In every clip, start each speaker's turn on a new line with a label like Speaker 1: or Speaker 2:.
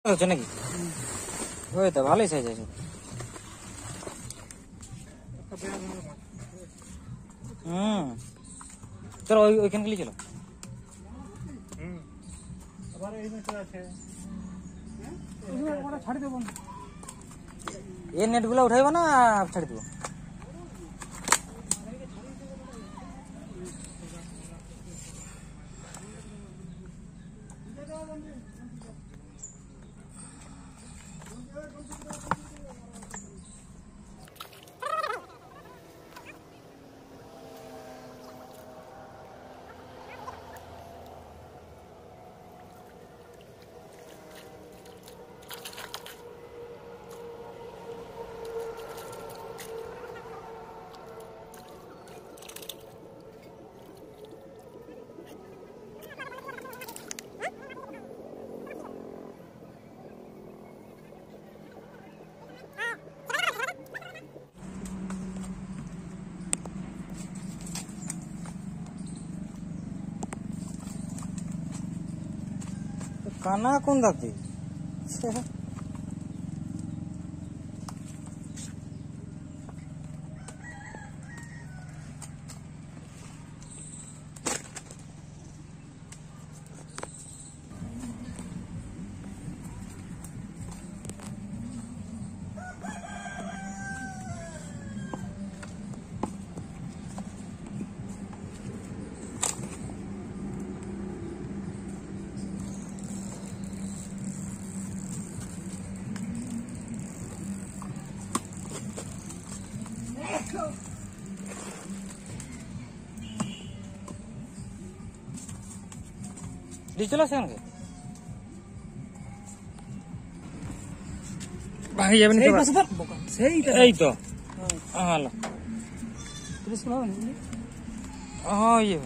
Speaker 1: হচ্ছে নাকি? ওই তো ভালোই সাইজ আছে। চলো ওইখান গেলে চলো। এই নেট গুলা উঠাইব না ছাড়ি দেবো? কানা কোন দাঁতি? ডিজিটাল আছে নাকি? ভাঙি যাবে না এই তো। হ্যালো হ্যাঁ ইয়ে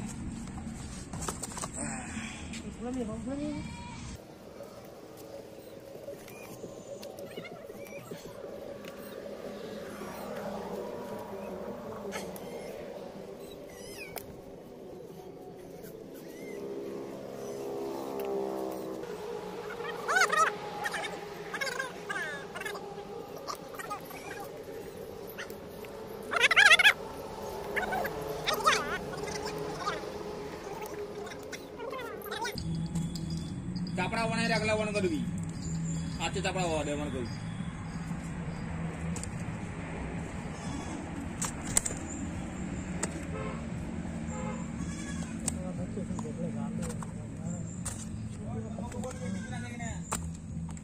Speaker 2: चापड़ा बनाई रखला वन करबी आते चापड़ा हो दे मन करबी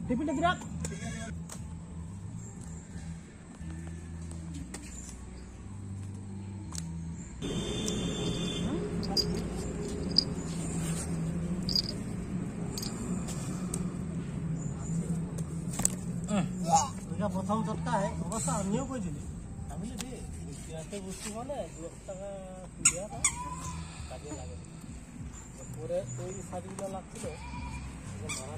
Speaker 2: टिफिन गिरा प्रथम झटका है अवश्य अन्य कोई दिली बुझी माने 2 টাকা दिया था काजे लागे पूरे कोई साजिला लागছিল भाड़ा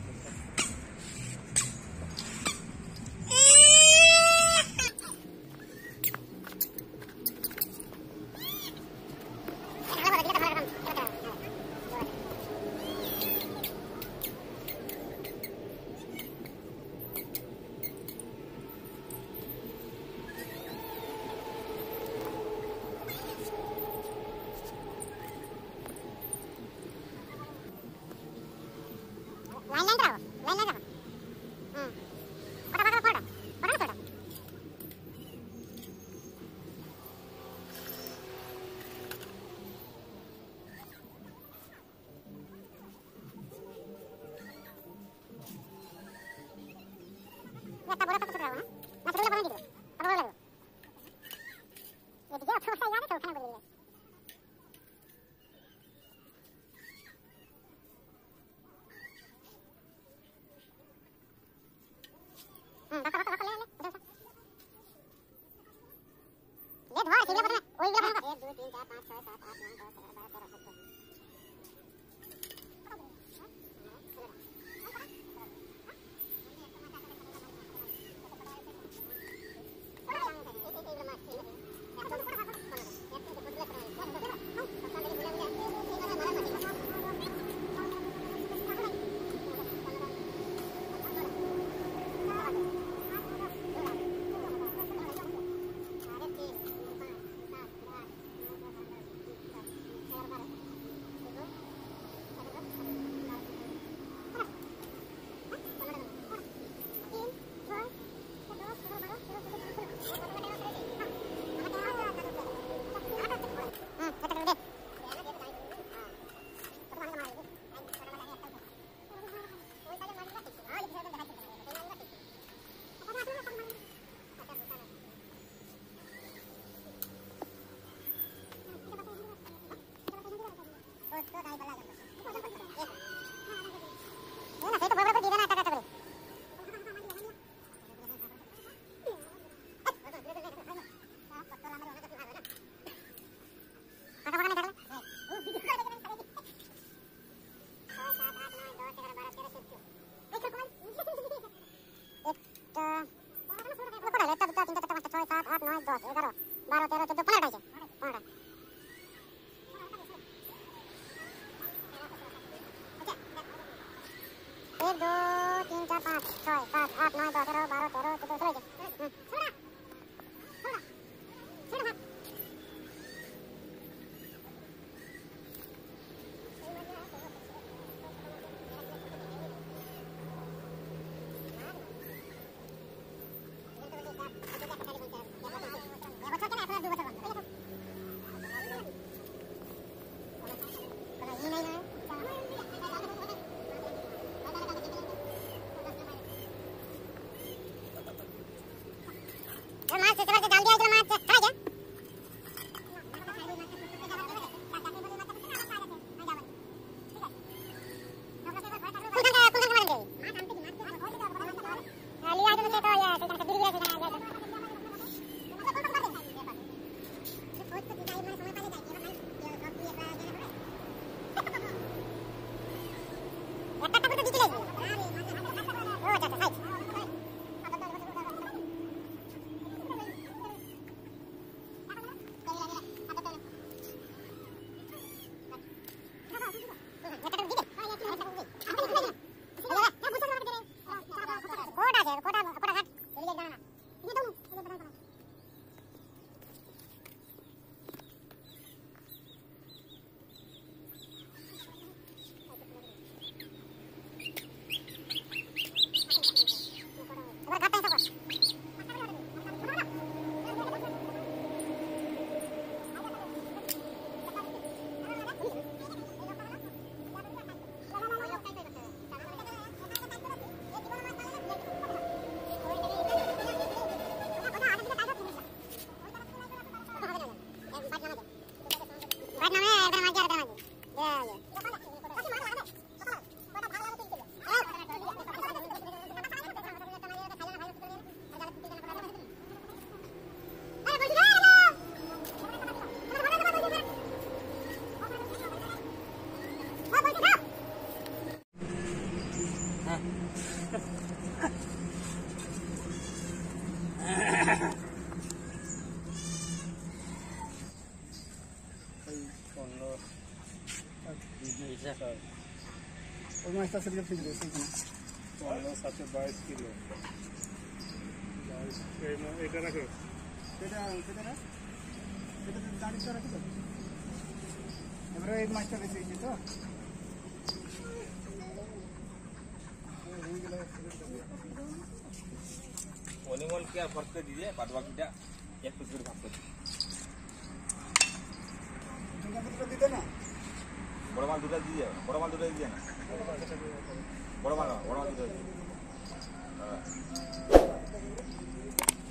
Speaker 3: ওই মাছটা সেদিকে ফিরে দিয়েছে
Speaker 2: সাথে 22 কিলো এটা রাখো
Speaker 3: সেটা দাঁড়িয়ে রাখো তো এবারে এই মাছটা বেশি হয়েছে তো
Speaker 4: অনিমল কি আর ফর্ক করে দিয়ে বাদ বাকিটা একটু করে ভাগ করে
Speaker 3: দিতে না
Speaker 4: বড় মাল দুটো দিয়ে বড় মাল দুটো দিয়ে না বড় মাল দুটো দিয়ে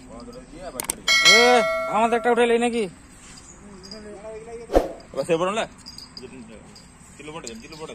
Speaker 4: বড় দুটো দিয়ে আবার করে
Speaker 1: আমাদের একটা উঠাইলে নাকি
Speaker 4: বসে বড় না কিলো বড়